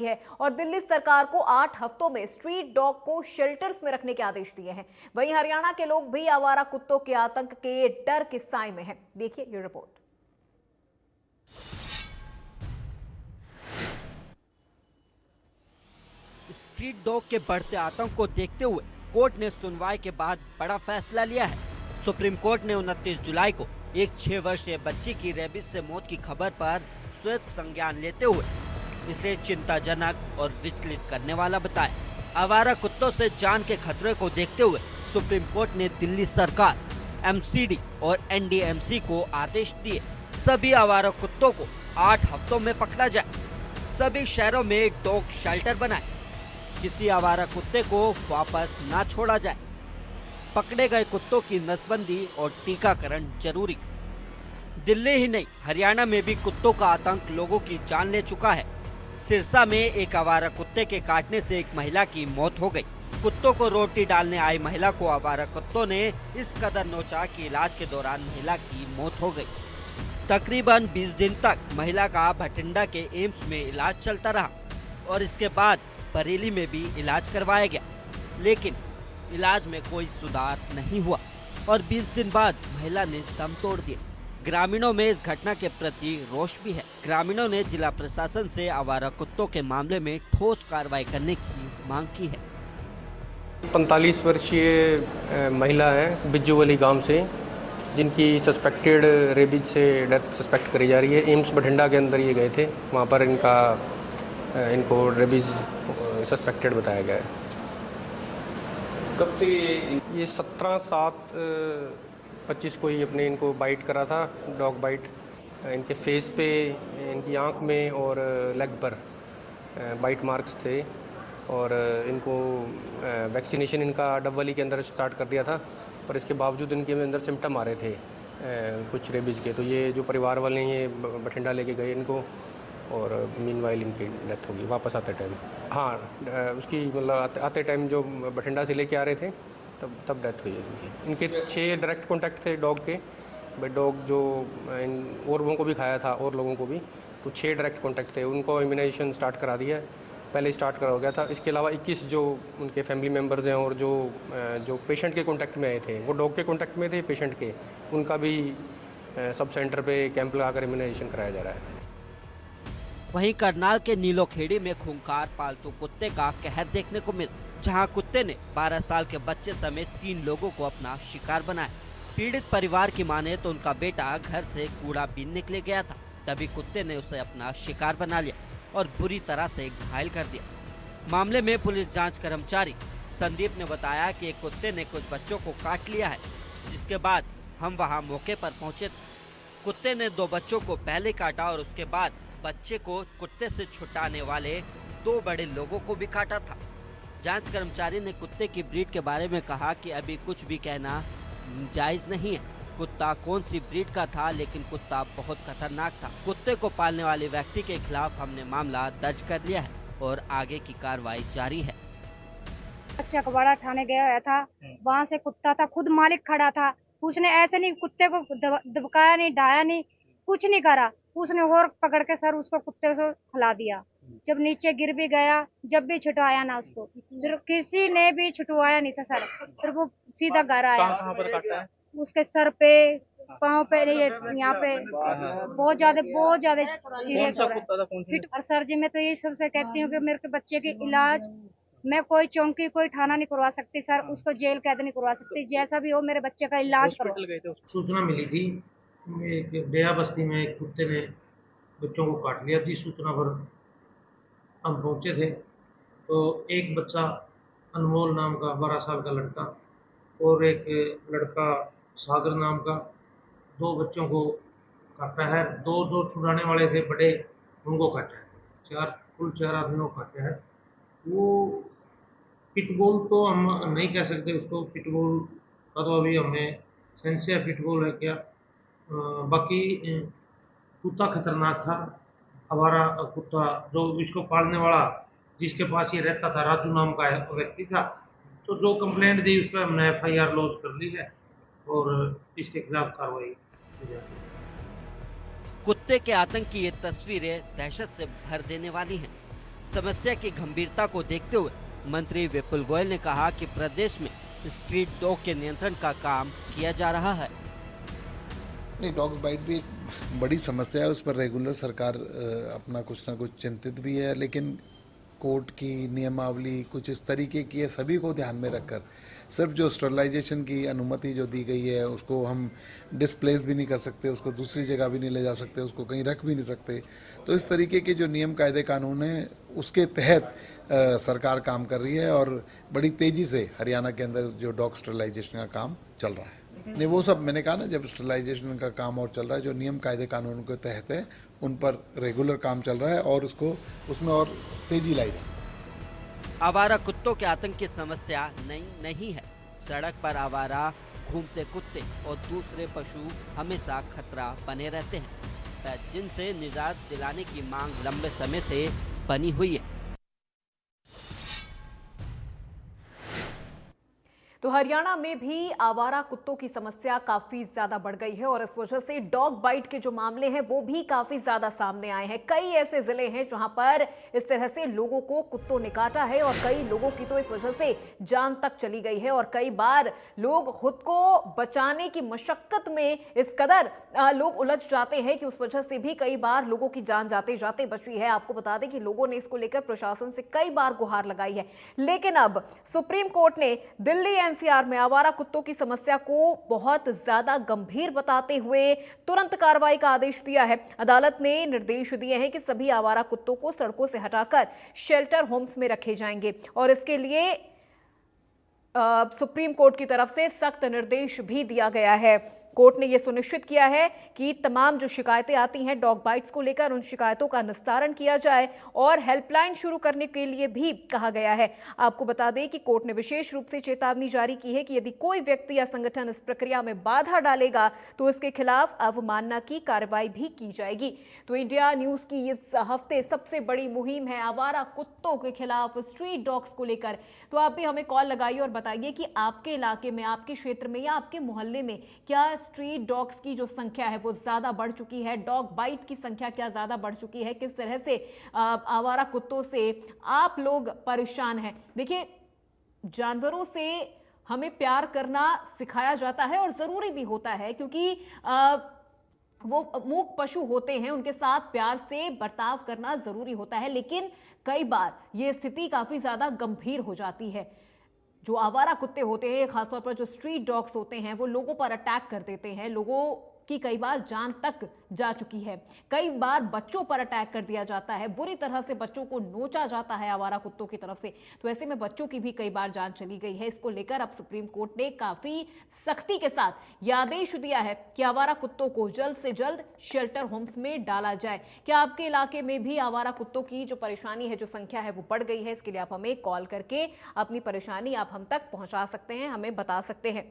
है और दिल्ली सरकार को 8 हफ्तों में स्ट्रीट डॉग को शेल्टर्स में रखने के आदेश दिए हैं। वहीं हरियाणा के लोग भी आवारा कुत्तों के आतंक के डर के साए में हैं। देखिए ये रिपोर्ट। स्ट्रीट डॉग के बढ़ते आतंक को देखते हुए कोर्ट ने सुनवाई के बाद बड़ा फैसला लिया है। सुप्रीम कोर्ट ने 29 जुलाई को एक 6 वर्षीय बच्ची की रेबीज से मौत की खबर पर श्वेत संज्ञान लेते हुए इसे चिंताजनक और विचलित करने वाला बताया। आवारा कुत्तों से जान के खतरे को देखते हुए सुप्रीम कोर्ट ने दिल्ली सरकार, एमसीडी और एनडीएमसी को आदेश दिए सभी आवारा कुत्तों को 8 हफ्तों में पकड़ा जाए, सभी शहरों में डॉग शेल्टर बनाए, किसी आवारा कुत्ते को वापस ना छोड़ा जाए, पकड़े गए कुत्तों की नसबंदी और टीकाकरण जरूरी। दिल्ली ही नहीं हरियाणा में भी कुत्तों का आतंक लोगों की जान ले चुका है। सिरसा में एक आवारा कुत्ते के काटने से एक महिला की मौत हो गई। कुत्तों को रोटी डालने आई महिला को आवारा कुत्तों ने इस कदर नोचा कि इलाज के दौरान महिला की मौत हो गई। तकरीबन 20 दिन तक महिला का भटिंडा के एम्स में इलाज चलता रहा और इसके बाद बरेली में भी इलाज करवाया गया, लेकिन इलाज में कोई सुधार नहीं हुआ और 20 दिन बाद महिला ने दम तोड़ दिया। ग्रामीणों में इस घटना के प्रति रोष भी है। ग्रामीणों ने जिला प्रशासन से आवारा कुत्तों के मामले में ठोस कार्रवाई करने की मांग की है। 45 वर्षीय महिला है बिज्जूवली गांव से, जिनकी सस्पेक्टेड रेबीज से डेथ सस्पेक्ट करी जा रही है। एम्स बठिंडा के अंदर ये गए थे, वहाँ पर इनको रेबीज सस्पेक्टेड बताया गया है। कब से ये 17/7/25 को ही इनको बाइट करा था, डॉग बाइट। इनके फेस पे, इनकी आंख में और लेग पर बाइट मार्क्स थे और इनको वैक्सीनेशन इनका डबवली के अंदर स्टार्ट कर दिया था, पर इसके बावजूद इनके अंदर सिम्टम आ रहे थे कुछ रेबीज़ के। तो ये जो परिवार वाले हैं ये बठिंडा लेके गए इनको और मीनवाइल इनकी डेथ होगी वापस आते टाइम। हाँ, उसकी मतलब आते टाइम जो बठिंडा से लेके आ रहे थे तब डेथ हुई है इनके। 6 डायरेक्ट कॉन्टैक्ट थे डॉग के, बट डॉग जो और लोगों को भी खाया था और लोगों को भी, तो 6 डायरेक्ट कॉन्टैक्ट थे। उनको इम्यूनाइजेशन स्टार्ट करा दिया है, पहले स्टार्ट करा हो गया था। इसके अलावा 21 जो उनके फैमिली मेम्बर्स हैं और जो पेशेंट के कॉन्टैक्ट में आए थे, वो डॉग के कॉन्टैक्ट में थे पेशेंट के, उनका भी सब सेंटर पे कैंप लगाकर इम्यूनाइजेशन कराया जा रहा है। वहीं करनाल के नीलोखेड़ी में खूंखार पालतू कुत्ते का कहर देखने को मिला, जहां कुत्ते ने 12 साल के बच्चे समेत 3 लोगों को अपना शिकार बनाया। पीड़ित परिवार की माने तो उनका बेटा घर से कूड़ा बीनने के लिए गया था, तभी कुत्ते ने उसे अपना शिकार बना लिया और बुरी तरह से घायल कर दिया। मामले में पुलिस जांच कर्मचारी संदीप ने बताया कि एक कुत्ते ने कुछ बच्चों को काट लिया है, जिसके बाद हम वहां मौके पर पहुंचे। कुत्ते ने 2 बच्चों को पहले काटा और उसके बाद बच्चे को कुत्ते से छुटाने वाले 2 बड़े लोगों को भी काटा था। जांच कर्मचारी ने कुत्ते की ब्रीड के बारे में कहा कि अभी कुछ भी कहना जायज नहीं है। कुत्ता कौन सी ब्रीड का था, लेकिन कुत्ता बहुत खतरनाक था। कुत्ते को पालने वाले व्यक्ति के खिलाफ हमने मामला दर्ज कर लिया है और आगे की कार्रवाई जारी है। चकवाड़ा थाने गया हुआ था, वहाँ से कुत्ता था, खुद मालिक खड़ा था, उसने ऐसे नहीं कुत्ते को दबकाया नहीं, ढाया नहीं, कुछ नहीं करा। उसने और पकड़ के सर उसको कुत्ते से हिला दिया। जब नीचे गिर भी गया, जब भी छुटवाया ना उसको, फिर किसी ने भी छुटवाया नहीं था सर। फिर वो सीधा घर आया। कहाँ पर काटा है? उसके सर पे, पाँव पे, यहाँ पे बहुत ज्यादा सीरियस हो रहा है। और सर जी मैं तो यही सबसे कहती हूँ कि मेरे के बच्चे की इलाज मैं कोई चौकी कोई थाना नहीं करवा सकती सर, उसको जेल कैद नहीं करवा सकती, जैसा भी हो मेरे बच्चे का इलाज करो। सूचना मिली थी एक डेरा बस्ती में एक कुत्ते ने बच्चों को काट लिया थी। सूचना पर हम पहुंचे थे तो एक बच्चा अनमोल नाम का 12 साल का लड़का और एक लड़का सागर नाम का, 2 बच्चों को काटा है। 2 जो छुड़ाने वाले थे बड़े, उनको काटा है। कुल 4 आदमियों को काटा है। वो पिटबुल तो हम नहीं कह सकते उसको, पिटबुल का तो अभी हमें सेंसिया पिटबुल है क्या, बाकी कुत्ता खतरनाक था। आवारा कुत्ता जो इसको पालने वाला जिसके पास ये रहता था, राजू नाम का व्यक्ति था, तो जो कंप्लेंट दी उस पर हमने FIR लॉन्च कर ली है और इसके खिलाफ कार्रवाई की जा रही है। कुत्ते के आतंक की ये तस्वीरें दहशत से भर देने वाली हैं। समस्या की गंभीरता को देखते हुए मंत्री विपुल गोयल ने कहा कि प्रदेश में स्ट्रीट डॉग के नियंत्रण का काम किया जा रहा है। नहीं, डॉग्स बाइट भी एक बड़ी समस्या है, उस पर रेगुलर सरकार अपना कुछ ना कुछ चिंतित भी है, लेकिन कोर्ट की नियमावली कुछ इस तरीके की है, सभी को ध्यान में रखकर सिर्फ जो स्टरलाइजेशन की अनुमति जो दी गई है उसको हम डिस्प्लेस भी नहीं कर सकते, उसको दूसरी जगह भी नहीं ले जा सकते, उसको कहीं रख भी नहीं सकते। तो इस तरीके के जो नियम कायदे कानून हैं उसके तहत सरकार काम कर रही है और बड़ी तेजी से हरियाणा के अंदर जो डॉग स्टरलाइजेशन का काम चल रहा है। नहीं, वो सब मैंने कहा ना, जब स्टरलाइजेशन का काम और चल रहा है, जो नियम कायदे कानून के तहत है उन पर रेगुलर काम चल रहा है और उसको उसमें और तेजी लाई जाए। आवारा कुत्तों के आतंक की समस्या नई नहीं है। सड़क पर आवारा घूमते कुत्ते और दूसरे पशु हमेशा खतरा बने रहते हैं, जिनसे निजात दिलाने की मांग लंबे समय से बनी हुई है। तो हरियाणा में भी आवारा कुत्तों की समस्या काफी ज्यादा बढ़ गई है और इस वजह से डॉग बाइट के जो मामले हैं वो भी काफी ज्यादा सामने आए हैं। कई ऐसे जिले हैं जहां पर इस तरह से लोगों को कुत्तों ने काटा है और कई लोगों की तो इस वजह से जान तक चली गई है और कई बार लोग खुद को बचाने की मशक्कत में इस कदर लोग उलझ जाते हैं कि उस वजह से भी कई बार लोगों की जान जाते जाते बची है। आपको बता दें कि लोगों ने इसको लेकर प्रशासन से कई बार गुहार लगाई है, लेकिन अब सुप्रीम कोर्ट ने दिल्ली एनसीआर में आवारा कुत्तों की समस्या को बहुत ज्यादा गंभीर बताते हुए तुरंत कार्रवाई का आदेश दिया है। अदालत ने निर्देश दिए हैं कि सभी आवारा कुत्तों को सड़कों से हटाकर शेल्टर होम्स में रखे जाएंगे और इसके लिए सुप्रीम कोर्ट की तरफ से सख्त निर्देश भी दिया गया है। कोर्ट ने यह सुनिश्चित किया है कि तमाम जो शिकायतें आती हैं डॉग बाइट्स को लेकर, उन शिकायतों का निस्तारण किया जाए और हेल्पलाइन शुरू करने के लिए भी कहा गया है। आपको बता दें कि कोर्ट ने विशेष रूप से चेतावनी जारी की है कि यदि कोई व्यक्ति या संगठन इस प्रक्रिया में बाधा डालेगा तो इसके खिलाफ अवमानना की कार्रवाई भी की जाएगी। तो इंडिया न्यूज की इस हफ्ते सबसे बड़ी मुहिम है आवारा कुत्तों के खिलाफ, स्ट्रीट डॉग्स को लेकर। तो आप भी हमें कॉल लगाइए और बताइए कि आपके इलाके में, आपके क्षेत्र में या आपके मोहल्ले में क्या स्ट्रीट डॉग्स की जो संख्या है वो ज्यादा बढ़ चुकी है, डॉग बाइट की संख्या क्या ज्यादा बढ़ चुकी है, किस तरह से आवारा कुत्तों से आप लोग परेशान हैं। देखिए, जानवरों से हमें प्यार करना सिखाया जाता है और जरूरी भी होता है, क्योंकि वो मूक पशु होते हैं, उनके साथ प्यार से बर्ताव करना जरूरी होता है, लेकिन कई बार ये स्थिति काफी ज्यादा गंभीर हो जाती है। जो आवारा कुत्ते होते हैं, खासतौर पर जो स्ट्रीट डॉग्स होते हैं, वो लोगों पर अटैक कर देते हैं, लोगों की कई बार जान तक जा चुकी है। कई बार बच्चों पर अटैक कर दिया जाता है, बुरी तरह से बच्चों को नोचा जाता है आवारा कुत्तों की तरफ से। तो ऐसे में बच्चों की भी कई बार जान चली गई है। इसको लेकर अब सुप्रीम कोर्ट ने काफी सख्ती के साथ यह आदेश दिया है कि आवारा कुत्तों को जल्द से जल्द शेल्टर होम्स में डाला जाए। क्या आपके इलाके में भी आवारा कुत्तों की जो परेशानी है, जो संख्या है वो बढ़ गई है? इसके लिए आप हमें कॉल करके अपनी परेशानी आप हम तक पहुंचा सकते हैं, हमें बता सकते हैं।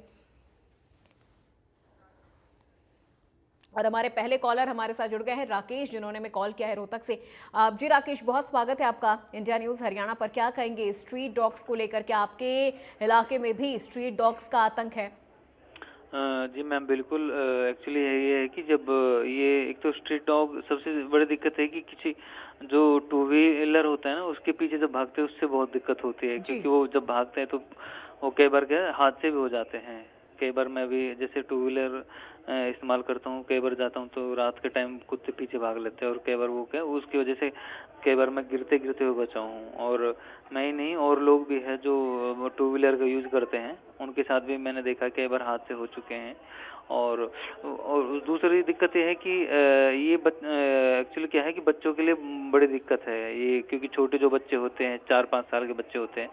और हमारे पहले कॉलर हमारे साथ जुड़ गए हैं राकेश, जिन्होंने हमें कॉल किया है रोहतक से। जी राकेश, बहुत स्वागत है आपका इंडिया न्यूज़ हरियाणा पर। क्या कहेंगे स्ट्रीट डॉग्स को लेकर? क्या आपके इलाके में भी स्ट्रीट डॉग्स का आतंक है? जी मैम, बिल्कुल। एक्चुअली ये है कि जब ये एक तो स्ट्रीट डॉग, सबसे बड़ी दिक्कत है कि किसी जो टू व्हीलर होता है ना, उसके पीछे जब भागते हैं उससे बहुत दिक्कत होती है, क्योंकि वो जब भागते हैं तो वो कई बार क्या हादसे भी हो जाते हैं। कई बार मैं भी जैसे टू व्हीलर इस्तेमाल करता हूँ, कई बार जाता हूँ तो रात के टाइम कुत्ते पीछे भाग लेते हैं और कई बार वो क्या उसकी वजह से कई बार मैं गिरते हुए बचा हूँ। और मैं ही नहीं, और लोग भी है जो टू व्हीलर का यूज़ करते हैं, उनके साथ भी मैंने देखा कई बार हादसे हो चुके हैं। और दूसरी दिक्कत ये है कि ये एक्चुअली क्या है कि बच्चों के लिए बड़ी दिक्कत है ये, क्योंकि छोटे जो बच्चे होते हैं, 4-5 साल के बच्चे होते हैं,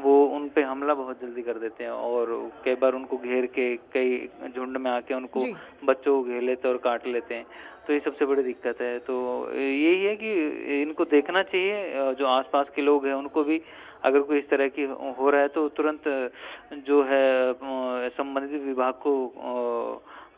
वो उन पे हमला बहुत जल्दी कर देते हैं और कई बार उनको घेर के कई झुंड में आके उनको बच्चों को घेर लेते हैं और काट लेते हैं। तो ये सबसे बड़ी दिक्कत है। तो यही है कि इनको देखना चाहिए, जो आसपास के लोग हैं उनको भी अगर कोई इस तरह की हो रहा है तो तुरंत जो है संबंधित विभाग को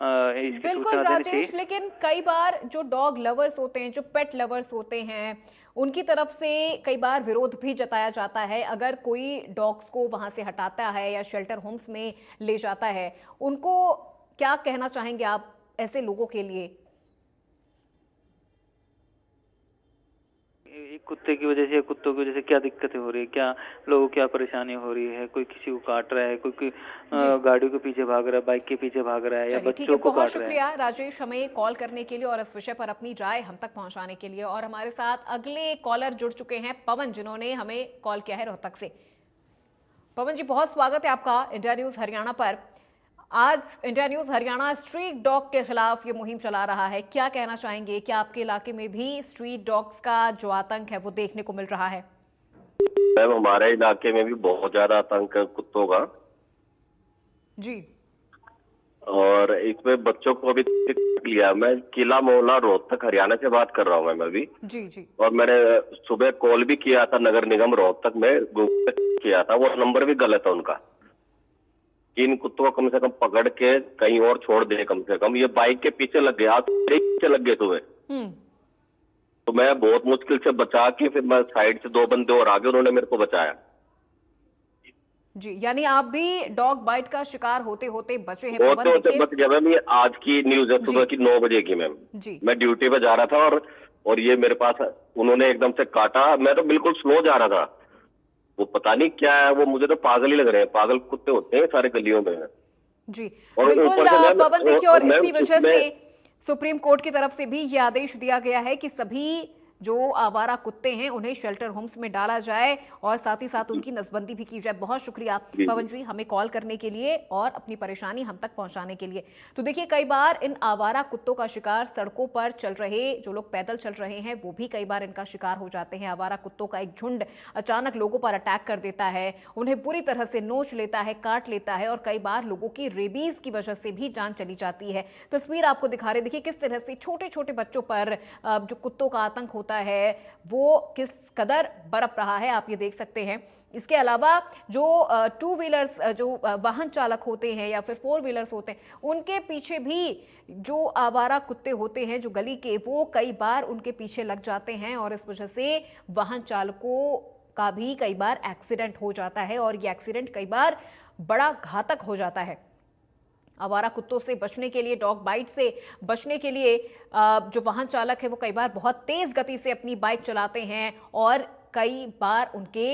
बिल्कुल राजेश, लेकिन कई बार जो डॉग लवर्स होते हैं, जो पेट लवर्स होते हैं, उनकी तरफ से कई बार विरोध भी जताया जाता है। अगर कोई डॉग्स को वहां से हटाता है या शेल्टर होम्स में ले जाता है, उनको क्या कहना चाहेंगे आप ऐसे लोगों के लिए? एक कुत्ते की वजह से, कुत्तों की वजह से क्या दिक्कतें हो रही है, क्या लोगों को क्या परेशानी हो रही है, कोई किसी को काट रहा है, कोई गाड़ियों के पीछे भाग रहा है, बाइक के पीछे भाग रहा है, या चलिए ठीक है, बच्चों को बहुत काट रहा है। शुक्रिया राजेश हमें कॉल करने के लिए और इस विषय पर अपनी राय हम तक पहुंचाने के लिए। और हमारे साथ अगले कॉलर जुड़ चुके हैं पवन, जिन्होंने हमें कॉल किया है रोहतक से। पवन जी, बहुत स्वागत है आपका इंडिया न्यूज हरियाणा पर। आज India news Haryana street dog के खिलाफ ये मुहिम चला रहा है, क्या कहना चाहेंगे? क्या आपके इलाके में भी स्ट्रीट डॉग्स का जो आतंक है वो देखने को मिल रहा है? मैम, हमारे इलाके में भी बहुत ज्यादा आतंक है कुत्तों का जी। और इसमें बच्चों को अभी तक लिया। मैं किला मोहल्ला रोहतक हरियाणा से बात कर रहा हूँ मैम अभी। जी जी। और मैंने सुबह कॉल भी किया था नगर निगम रोहतक में, गूगल पे किया था, वो नंबर भी गलत है उनका। इन कुत्तों को कम से कम पकड़ के कहीं और छोड़ दे कम से कम। ये बाइक के पीछे लग गए, आज पीछे लग गए सुबह। तो मैं बहुत मुश्किल से बचा के फिर मैं साइड से 2 बंदे और आगे, उन्होंने मेरे को बचाया। जी, यानी आप भी डॉग बाइट का शिकार होते होते बचे हैं? होते होते बच गया मैम। ये आज की न्यूज है सुबह की 9 बजे की मैम। जी। मैं ड्यूटी पे जा रहा था और ये मेरे पास, उन्होंने एकदम से काटा। मैं तो बिल्कुल स्लो जा रहा था। वो पता नहीं क्या है, वो मुझे तो पागल ही लग रहे हैं। पागल कुत्ते होते हैं सारे गलियों में। जी और बिल्कुल ऊपर से मैम, पवन, देखिए, और मैम, इसी वजह उसमें- से सुप्रीम कोर्ट की तरफ से भी ये आदेश दिया गया है कि सभी जो आवारा कुत्ते हैं उन्हें शेल्टर होम्स में डाला जाए और साथ ही साथ उनकी नसबंदी भी की जाए। बहुत शुक्रिया पवन जी हमें कॉल करने के लिए और अपनी परेशानी हम तक पहुंचाने के लिए। तो देखिए, कई बार इन आवारा कुत्तों का शिकार सड़कों पर चल रहे जो लोग पैदल चल रहे हैं वो भी कई बार इनका शिकार हो जाते हैं। आवारा कुत्तों का एक झुंड अचानक लोगों पर अटैक कर देता है, उन्हें बुरी तरह से नोच लेता है, काट लेता है और कई बार लोगों की रेबीज की वजह से भी जान चली जाती है। तस्वीर आपको दिखा रहे, देखिए किस तरह से छोटे छोटे बच्चों पर जो कुत्तों का आतंक होता है वो किस कदर बरप रहा है, आप ये देख सकते हैं। इसके अलावा जो 2 व्हीलर्स जो वाहन चालक होते हैं या फिर 4 व्हीलर्स होते हैं, उनके पीछे भी जो आवारा कुत्ते होते हैं जो गली के, वो कई बार उनके पीछे लग जाते हैं और इस वजह से वाहन चालकों का भी कई बार एक्सीडेंट हो जाता है और ये एक्सीडेंट कई बार बड़ा घातक हो जाता है। आवारा कुत्तों से बचने के लिए, डॉग बाइट से बचने के लिए जो वाहन चालक है वो कई बार बहुत तेज गति से अपनी बाइक चलाते हैं और कई बार उनके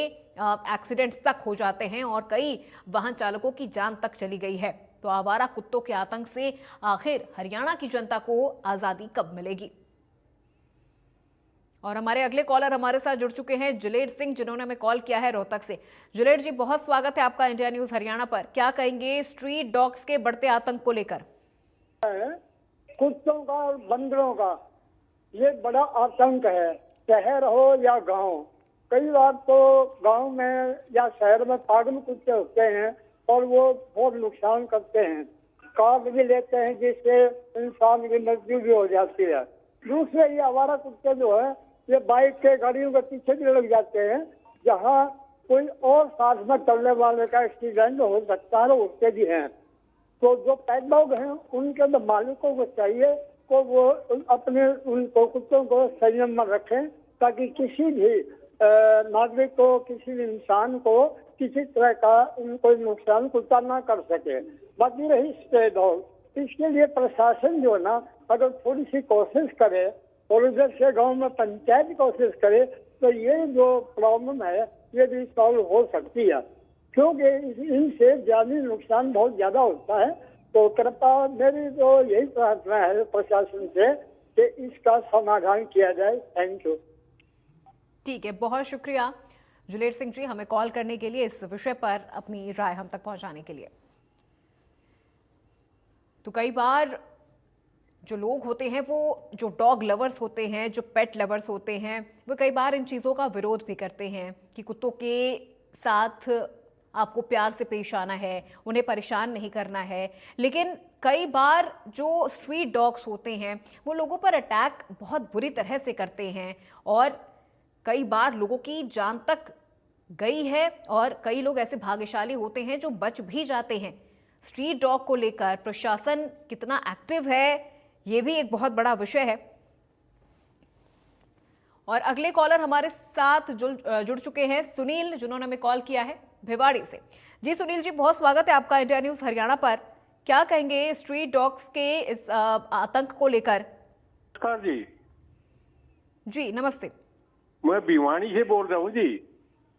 एक्सीडेंट्स तक हो जाते हैं और कई वाहन चालकों की जान तक चली गई है। तो आवारा कुत्तों के आतंक से आखिर हरियाणा की जनता को आज़ादी कब मिलेगी? और हमारे अगले कॉलर हमारे साथ जुड़ चुके हैं जुलेर सिंह, जिन्होंने हमें कॉल किया है रोहतक से। जुलेर जी, बहुत स्वागत है आपका इंडिया न्यूज हरियाणा पर। क्या कहेंगे स्ट्रीट डॉग्स के बढ़ते आतंक को लेकर? कुत्तों का और बंदरों का ये बड़ा आतंक है, शहर हो या गांव। कई बार तो गांव में या शहर में पागल कुत्ते होते हैं और वो बहुत नुकसान करते हैं, काट भी लेते हैं जिससे इंसान की मृत्यु भी हो जाती है। दूसरे ये आवारा कुत्ते जो है ये बाइक के गाड़ियों के पीछे भी लग जाते हैं, जहाँ कोई और साथ में चलने वाले का एक्सीडेंट हो सकता है, उसके भी हैं। तो जो पेट डॉग हैं उनके तो मालिकों को चाहिए कि वो अपने उनको कुत्तों को संयम में रखें ताकि किसी भी नागरिक को, किसी भी इंसान को किसी तरह का कोई नुकसान कुत्ता ना कर सके। बाकी रही स्ट्रे डॉग, इसके लिए प्रशासन जो है ना अगर थोड़ी सी कोशिश करे और उधर से गांव में पंचायत कोशिश करे तो ये जो प्रॉब्लम है ये भी सॉल्व हो सकती है, क्योंकि इनसे जानी नुकसान बहुत ज्यादा होता है। तो कृपया मेरी तो यही प्रार्थना है प्रशासन से कि इसका समाधान किया जाए। Thank you. ठीक है, बहुत शुक्रिया जुलेर सिंह जी हमें कॉल करने के लिए, इस विषय पर अपनी राय हम तक पहुंचाने के लिए। तो कई बार जो लोग होते हैं, वो जो डॉग लवर्स होते हैं, जो पेट लवर्स होते हैं, वो कई बार इन चीज़ों का विरोध भी करते हैं कि कुत्तों के साथ आपको प्यार से पेश आना है, उन्हें परेशान नहीं करना है। लेकिन कई बार जो स्ट्रीट डॉग्स होते हैं वो लोगों पर अटैक बहुत बुरी तरह से करते हैं और कई बार लोगों की जान तक गई है और कई लोग ऐसे भाग्यशाली होते हैं जो बच भी जाते हैं। स्ट्रीट डॉग को लेकर प्रशासन कितना एक्टिव है, ये भी एक बहुत बड़ा विषय है। और अगले कॉलर हमारे साथ जुड़ चुके हैं सुनील, जिन्होंने हमें कॉल किया है भिवाड़ी से। जी सुनील जी, बहुत स्वागत है आपका इंडिया न्यूज हरियाणा पर। क्या कहेंगे स्ट्रीट डॉग्स के इस आतंक को लेकर? नमस्कार जी। जी नमस्ते। मैं भिवानी से बोल रहा हूँ जी।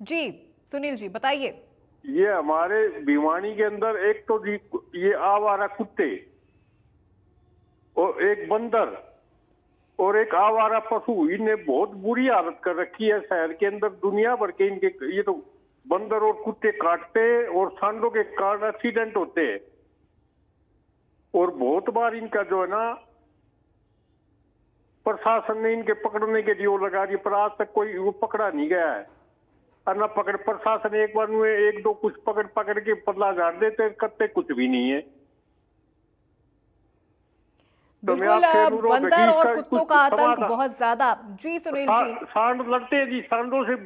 जी सुनील जी बताइए। ये हमारे भिवानी के अंदर एक तो जी ये आवारा कुत्ते और एक बंदर और एक आवारा पशु, इन्हें बहुत बुरी हालत कर रखी है शहर के अंदर। दुनिया भर के इनके ये तो बंदर और कुत्ते काटते हैं और सांडों के कारण एक्सीडेंट होते हैं। और बहुत बार इनका जो है ना प्रशासन ने इनके पकड़ने के लिए वो लगा दी, पर आज तक कोई वो पकड़ा नहीं गया है। और ना पकड़ प्रशासन एक बार में एक दो कुछ पकड़ के पतला झाड़ देते, करते कुछ भी नहीं है। बिल्कुल बंदर और कुत्तों का आतंक बहुत ज्यादा। जी सुनील जी। सांड लड़ते हैं जी, सांडों से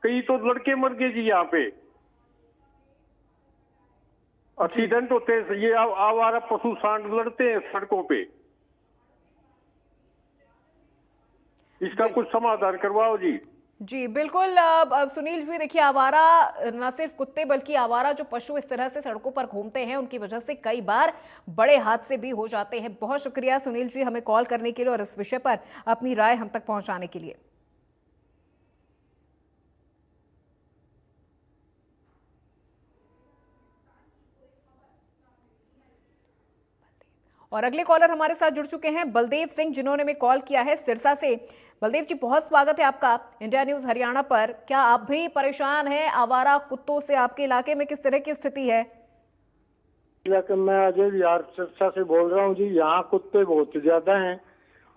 कई तो लड़के मर गए जी। यहाँ पे एक्सीडेंट होते हैं, ये आवारा पशु सांड लड़ते हैं सड़कों पे। इसका कुछ समाधान करवाओ जी। जी बिल्कुल सुनील जी, देखिए आवारा न सिर्फ कुत्ते बल्कि आवारा जो पशु इस तरह से सड़कों पर घूमते हैं उनकी वजह से कई बार बड़े हादसे भी हो जाते हैं। बहुत शुक्रिया सुनील जी हमें कॉल करने के लिए और इस विषय पर अपनी राय हम तक पहुंचाने के लिए। और अगले कॉलर हमारे साथ जुड़ चुके हैं बलदेव सिंह, जिन्होंने हमें कॉल किया है सिरसा से। बलदेव जी बहुत स्वागत है आपका इंडिया न्यूज हरियाणा पर। क्या आप भी परेशान हैं आवारा कुत्तों से? आपके इलाके में किस तरह की स्थिति है? मैं अजय बिहार सिरसा से बोल रहा हूँ जी। यहाँ कुत्ते बहुत ज्यादा हैं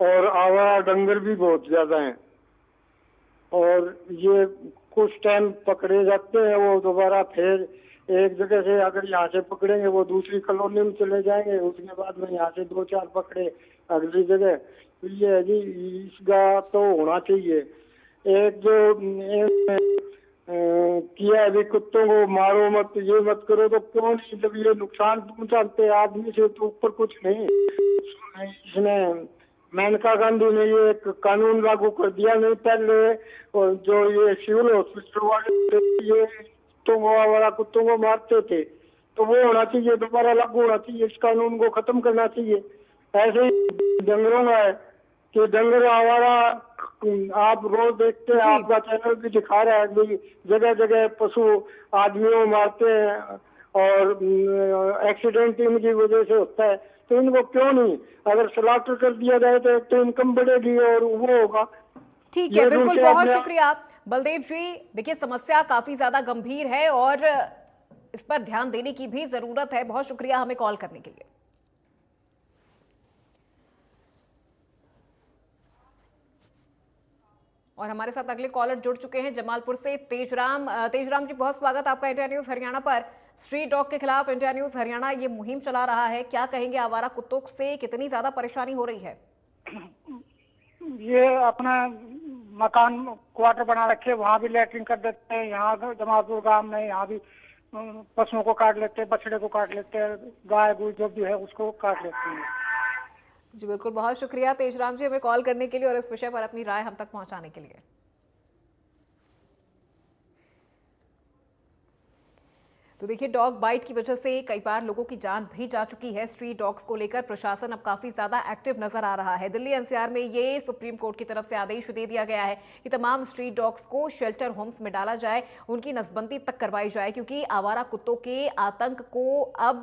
और आवारा डंगर भी बहुत ज्यादा हैं, और ये कुछ टाइम पकड़े जाते हैं, वो दोबारा फिर एक जगह से अगर यहाँ से पकड़ेंगे वो दूसरी कॉलोनी में चले जाएंगे, उसके बाद में यहाँ से 2-4 पकड़े अगली जगह। तो ये है जी, इसका तो होना चाहिए। एक जो किया अभी कुत्तों को मारो मत, ये मत करो, तो क्यों नहीं? जब ये नुकसान पहुंचाते आदमी से तो ऊपर कुछ नहीं। इसने मेनका गांधी ने ये एक कानून लागू कर दिया नहीं पहले, और जो ये सिविल हॉस्पिटल वाले ये कुत्तों को मारते थे, तो वो होना चाहिए, दोबारा लागू होना चाहिए, इस कानून को खत्म करना चाहिए। ऐसे ही डंगरों का है कि डंगर आवारा आप रोज देखते हैं, आपका चैनल भी दिखा रहा है कि जगह जगह पशु आदमियों को मारते हैं और एक्सीडेंट इनकी वजह से होता है। तो इनको क्यों नहीं, अगर स्लॉटर कर दिया जाए तो इनकम बढ़ेगी और वो होगा। ठीक है, बिल्कुल, बहुत शुक्रिया बलदेव जी। देखिए समस्या काफी ज्यादा गंभीर है और इस पर ध्यान देने की भी जरूरत है। बहुत शुक्रिया हमें कॉल करने के लिए। और हमारे साथ अगले कॉलर जुड़ चुके हैं जमालपुर से तेजराम। तेजराम जी बहुत स्वागत आपका इंडिया न्यूज हरियाणा पर। स्ट्रीट डॉग के खिलाफ इंडिया न्यूज हरियाणा ये मुहिम चला रहा है, क्या कहेंगे? आवारा कुत्तों से कितनी ज्यादा परेशानी हो रही है? ये अपना मकान क्वार्टर बना रखे, वहाँ भी लैट्रिन कर देते हैं। यहाँ जमालपुर गांव में यहाँ भी पशुओं को काट लेते हैं, बछड़े को काट लेते हैं, गाय गुय जो भी है उसको काट लेते हैं। जी बिल्कुल, बहुत शुक्रिया तेजराम जी हमें कॉल करने के लिए और इस विषय पर अपनी राय हम तक पहुंचाने के लिए। तो देखिए डॉग बाइट की वजह से कई बार लोगों की जान भी जा चुकी है। स्ट्रीट डॉग्स को लेकर प्रशासन अब काफी ज्यादा एक्टिव नजर आ रहा है। दिल्ली एनसीआर में ये सुप्रीम कोर्ट की तरफ से आदेश दे दिया गया है कि तमाम स्ट्रीट डॉग्स को शेल्टर होम्स में डाला जाए, उनकी नसबंदी तक करवाई जाए, क्योंकि आवारा कुत्तों के आतंक को अब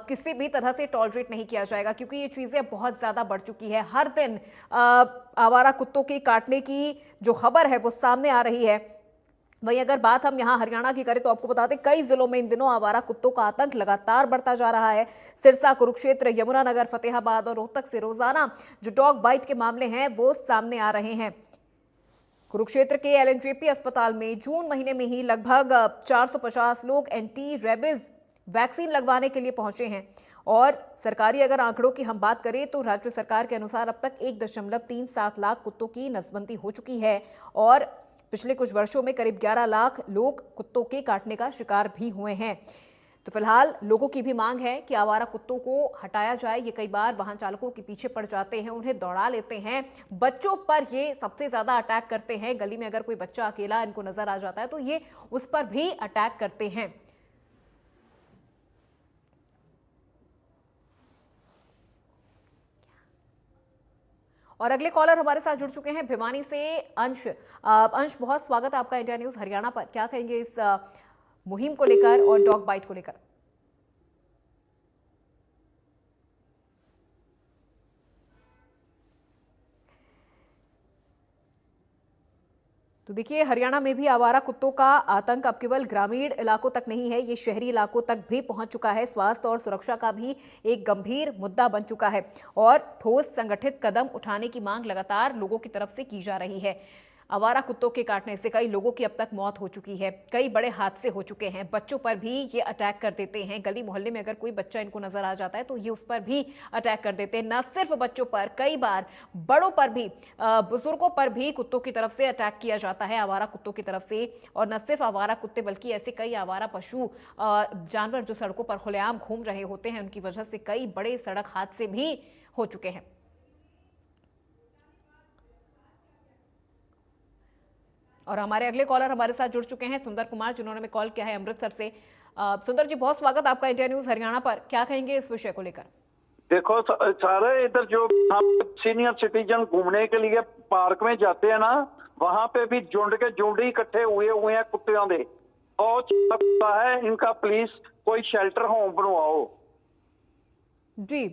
किसी भी तरह से टॉलरेट नहीं किया जाएगा, क्योंकि ये चीजें बहुत ज्यादा बढ़ चुकी है। हर दिन आवारा कुत्तों के काटने की जो खबर है वो सामने आ रही है। वहीं अगर बात हम यहाँ हरियाणा की करें तो आपको बता दें कई जिलों में इन दिनों आवारा कुत्तों का आतंक लगातार बढ़ता जा रहा है। सिरसा, कुरुक्षेत्र, यमुनानगर, फतेहाबाद और रोहतक से रोजाना जो डॉग बाइट के मामले हैं वो सामने आ रहे हैं। कुरुक्षेत्र के एलएनजेपी अस्पताल में जून महीने में ही लगभग 450 लोग एंटी रेबीज वैक्सीन लगवाने के लिए पहुंचे हैं। और सरकारी अगर आंकड़ों की हम बात करें तो राज्य सरकार के अनुसार अब तक 1.37 लाख कुत्तों की नसबंदी हो चुकी है और पिछले कुछ वर्षों में करीब 11 लाख लोग कुत्तों के काटने का शिकार भी हुए हैं। तो फिलहाल लोगों की भी मांग है कि आवारा कुत्तों को हटाया जाए। ये कई बार वाहन चालकों के पीछे पड़ जाते हैं, उन्हें दौड़ा लेते हैं, बच्चों पर ये सबसे ज्यादा अटैक करते हैं। गली में अगर कोई बच्चा अकेला इनको नजर आ जाता है तो ये उस पर भी अटैक करते हैं। और अगले कॉलर हमारे साथ जुड़ चुके हैं भिवानी से अंश। अंश, बहुत स्वागत है आपका इंडिया न्यूज हरियाणा पर। क्या कहेंगे इस मुहिम को लेकर और डॉग बाइट को लेकर? तो देखिए, हरियाणा में भी आवारा कुत्तों का आतंक अब केवल ग्रामीण इलाकों तक नहीं है, ये शहरी इलाकों तक भी पहुंच चुका है। स्वास्थ्य और सुरक्षा का भी एक गंभीर मुद्दा बन चुका है और ठोस संगठित कदम उठाने की मांग लगातार लोगों की तरफ से की जा रही है। आवारा कुत्तों के काटने से कई लोगों की अब तक मौत हो चुकी है, कई बड़े हादसे हो चुके हैं। बच्चों पर भी ये अटैक कर देते हैं। गली मोहल्ले में अगर कोई बच्चा इनको नजर आ जाता है तो ये उस पर भी अटैक कर देते हैं। न सिर्फ बच्चों पर, कई बार बड़ों पर भी, बुजुर्गों पर भी कुत्तों की तरफ से अटैक किया जाता है, आवारा कुत्तों की तरफ से। और न सिर्फ आवारा कुत्ते बल्कि ऐसे कई आवारा पशु जानवर जो सड़कों पर खुलेआम घूम रहे होते हैं, उनकी वजह से कई बड़े सड़क हादसे भी हो चुके हैं। और हमारे अगले कॉलर हमारे साथ जुड़ चुके हैं सुंदर कुमार, जिन्होंने हमें कॉल किया है अमृतसर से। सुंदर जी, बहुत स्वागत आपका इंडिया न्यूज हरियाणा पर। क्या कहेंगे इस विषय को लेकर? देखो, सारे इधर जो सीनियर सिटीजन घूमने के लिए पार्क में जाते हैं ना, वहां पे भी झुंड के झुंड इकट्ठे हुए हैं कुत्तियों दे। बहुत कुत्ता है इनका, प्लीज कोई शेल्टर होम बनवाओ जी।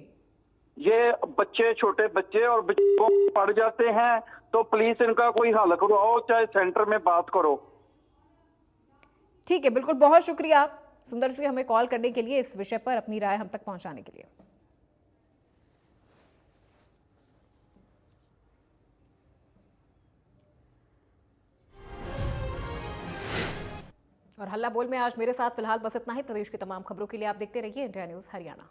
ये बच्चे, छोटे बच्चे और बच्चों पड़ जाते हैं, तो प्लीज इनका कोई हल करवाओ, चाहे सेंटर में बात करो। ठीक है, बिल्कुल, बहुत शुक्रिया सुंदर जी हमें कॉल करने के लिए, इस विषय पर अपनी राय हम तक पहुंचाने के लिए। और हल्ला बोल में आज मेरे साथ फिलहाल बस इतना ही। प्रदेश की तमाम खबरों के लिए आप देखते रहिए इंडिया न्यूज हरियाणा।